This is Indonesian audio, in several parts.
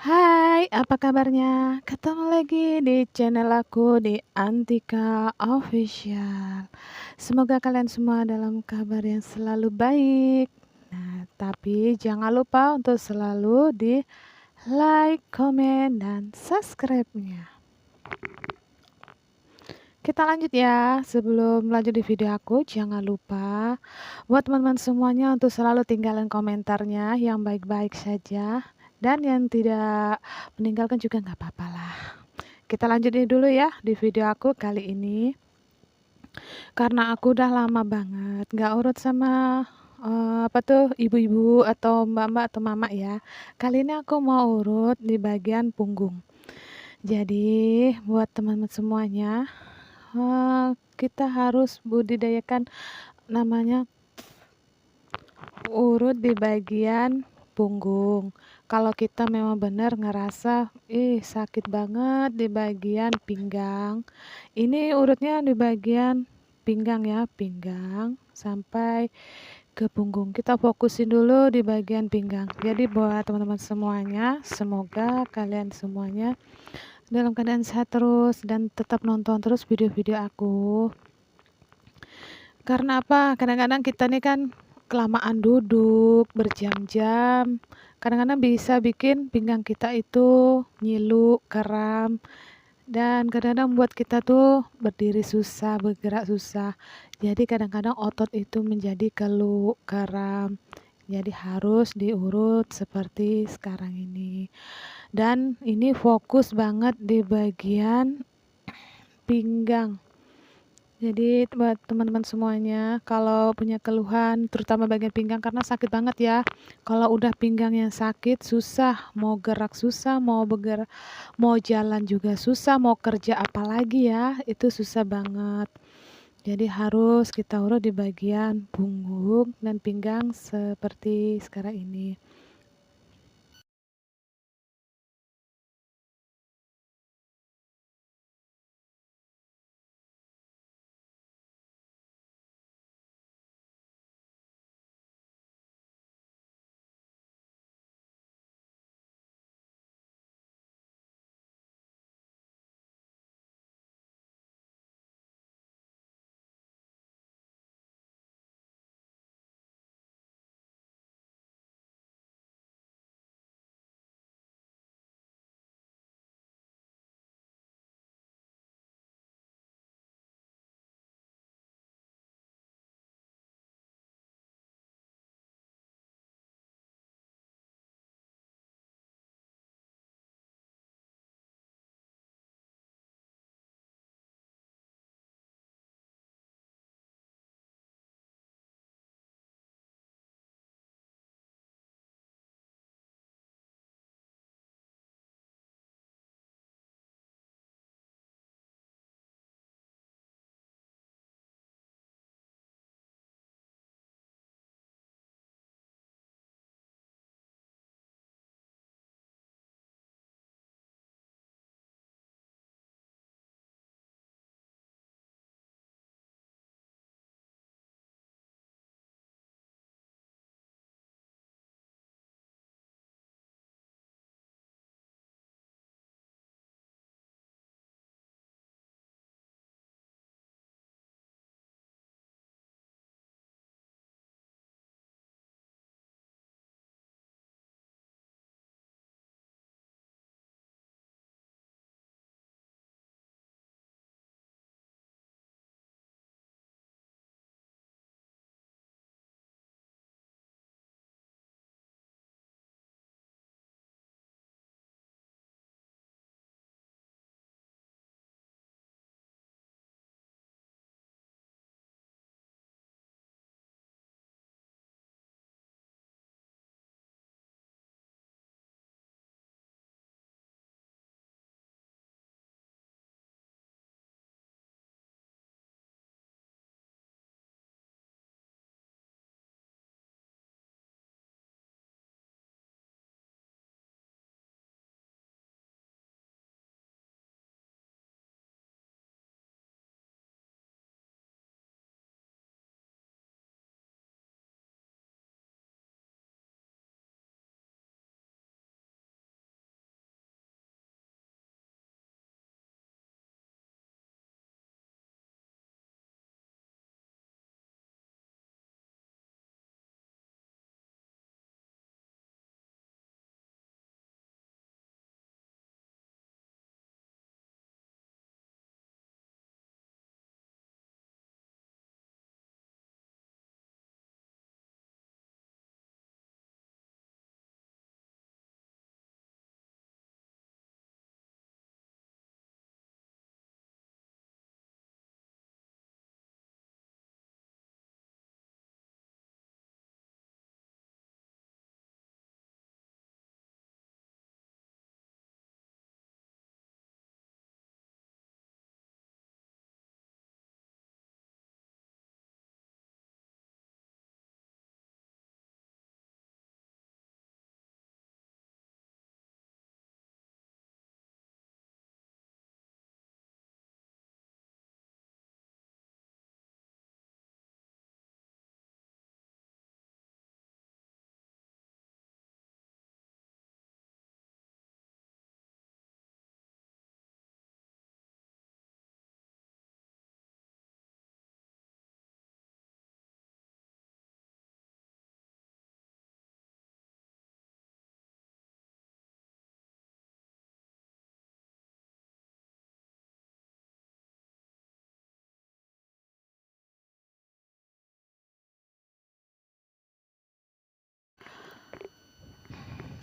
Hai, apa kabarnya? Ketemu lagi di channel aku di Antika Official. Semoga kalian semua dalam kabar yang selalu baik. Nah, tapi jangan lupa untuk selalu di like, komen, dan subscribe-nya. Kita lanjut ya. Sebelum lanjut di video aku, jangan lupa buat teman-teman semuanya untuk selalu tinggalin komentarnya yang baik-baik saja. Dan yang tidak meninggalkan juga nggak apa-apa lah. Kita lanjutin dulu ya di video aku kali ini. Karena aku udah lama banget nggak urut sama apa tuh ibu-ibu atau mbak-mbak atau mama ya. Kali ini aku mau urut di bagian punggung. Jadi buat teman-teman semuanya, kita harus budidayakan namanya urut di bagian punggung. Kalau kita memang benar ngerasa, sakit banget di bagian pinggang. Ini urutnya di bagian pinggang ya, pinggang sampai ke punggung. Kita fokusin dulu di bagian pinggang. Jadi buat teman-teman semuanya, semoga kalian semuanya dalam keadaan sehat terus dan tetap nonton terus video-video aku. Karena apa? Kadang-kadang kita nih kan kelamaan duduk berjam-jam. Kadang-kadang bisa bikin pinggang kita itu nyilu, kram, dan kadang-kadang buat kita tuh berdiri susah, bergerak susah. Jadi kadang-kadang otot itu menjadi keluh, kram. Jadi harus diurut seperti sekarang ini. Dan ini fokus banget di bagian pinggang. Jadi buat teman-teman semuanya, kalau punya keluhan terutama bagian pinggang karena sakit banget ya. Kalau udah pinggang yang sakit susah, mau gerak susah, mau bergerak, mau jalan juga susah, mau kerja apalagi ya, itu susah banget. Jadi harus kita urut di bagian punggung dan pinggang seperti sekarang ini.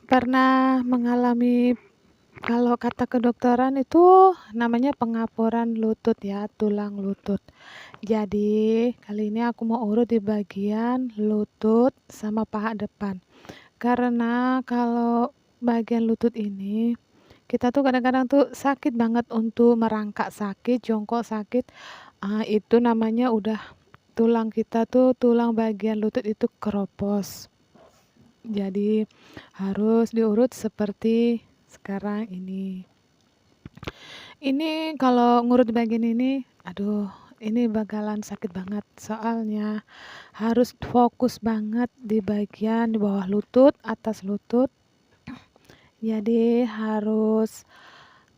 pernah mengalami, kalau kata kedokteran itu namanya pengapuran lutut ya, tulang lutut. Jadi, kali ini aku mau urut di bagian lutut sama paha depan. Karena kalau bagian lutut ini, kita tuh kadang-kadang tuh sakit banget untuk merangkak sakit, jongkok sakit. Itu namanya udah tulang kita tuh, tulang bagian lutut itu keropos. Jadi harus diurut seperti sekarang ini. Ini kalau ngurut bagian ini, aduh, ini bakalan sakit banget. Soalnya harus fokus banget di bagian di bawah lutut, atas lutut. Jadi harus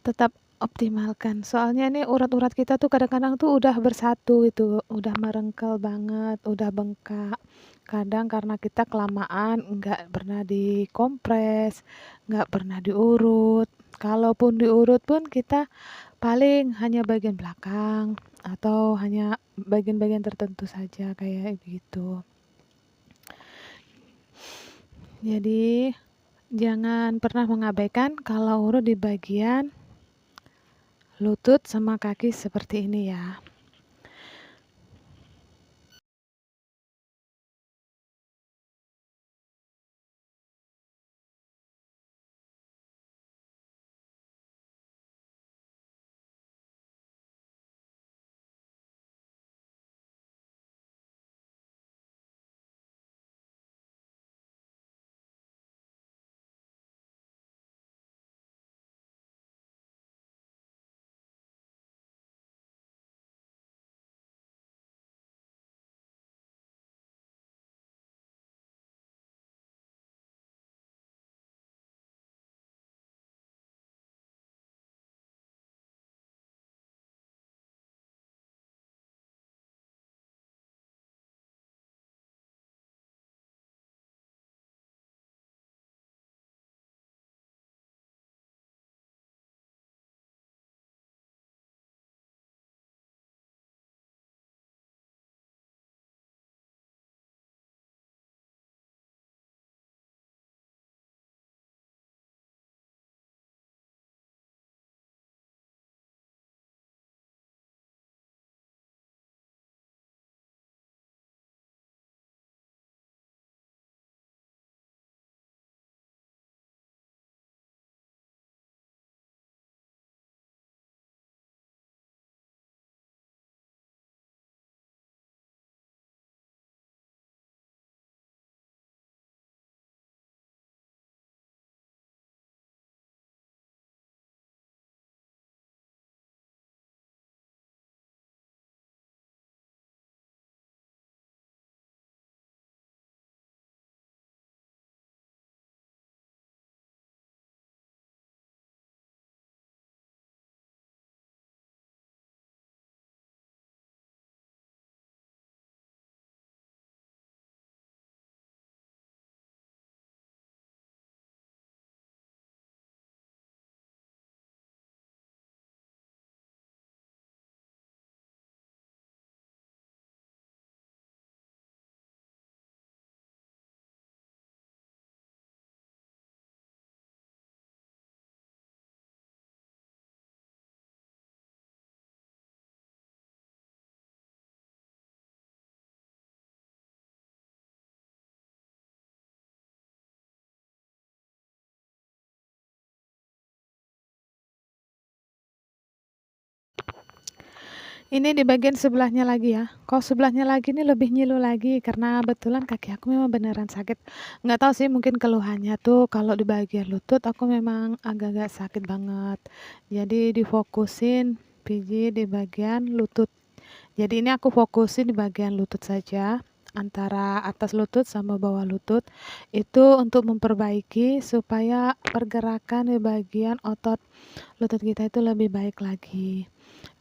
tetap optimalkan. Soalnya ini urat-urat kita tuh kadang-kadang tuh udah bersatu itu, udah merengkel banget, udah bengkak. Kadang karena kita kelamaan nggak pernah dikompres, nggak pernah diurut. Kalaupun diurut pun kita paling hanya bagian belakang atau hanya bagian-bagian tertentu saja kayak gitu. Jadi jangan pernah mengabaikan kalau urut di bagian lutut sama kaki seperti ini ya. Ini di bagian sebelahnya lagi ya. Kalau sebelahnya lagi ini lebih nyilu lagi karena betulan kaki aku memang beneran sakit. Nggak tahu sih mungkin keluhannya tuh kalau di bagian lutut aku memang agak-agak sakit banget. Jadi difokusin pijit di bagian lutut. Jadi ini aku fokusin di bagian lutut saja, antara atas lutut sama bawah lutut. Itu untuk memperbaiki supaya pergerakan di bagian otot lutut kita itu lebih baik lagi.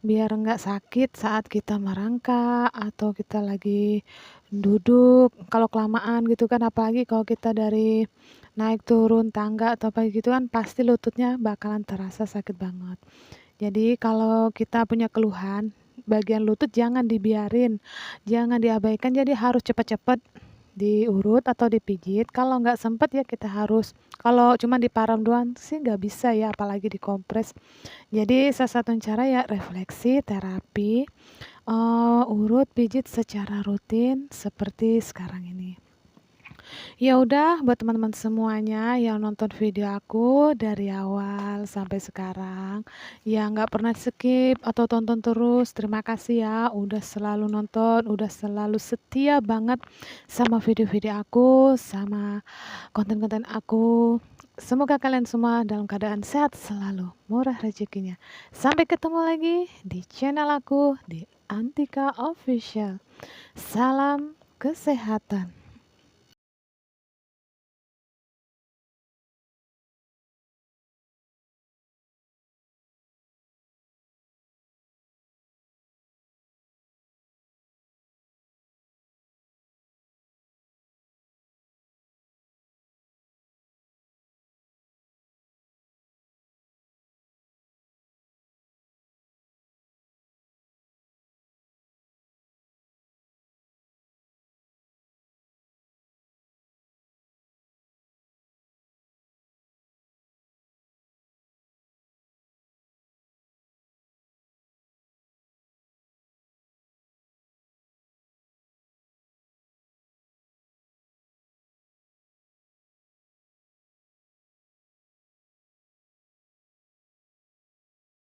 Biar enggak sakit saat kita merangkak atau kita lagi duduk, kalau kelamaan gitu kan, apalagi kalau kita dari naik turun tangga atau apa gitu kan, pasti lututnya bakalan terasa sakit banget. Jadi kalau kita punya keluhan bagian lutut jangan dibiarin, jangan diabaikan, jadi harus cepet-cepet diurut atau dipijit. Kalau nggak sempet ya kita harus, kalau cuma diparem doang sih nggak bisa ya, apalagi dikompres. Jadi salah satu cara ya refleksi, terapi, urut, pijit secara rutin seperti sekarang ini. Ya udah, buat teman-teman semuanya yang nonton video aku dari awal sampai sekarang, yang nggak pernah skip atau tonton terus, terima kasih ya udah selalu nonton, udah selalu setia banget sama video-video aku, sama konten-konten aku. Semoga kalian semua dalam keadaan sehat selalu, murah rezekinya. Sampai ketemu lagi di channel aku di Antika Official. Salam kesehatan.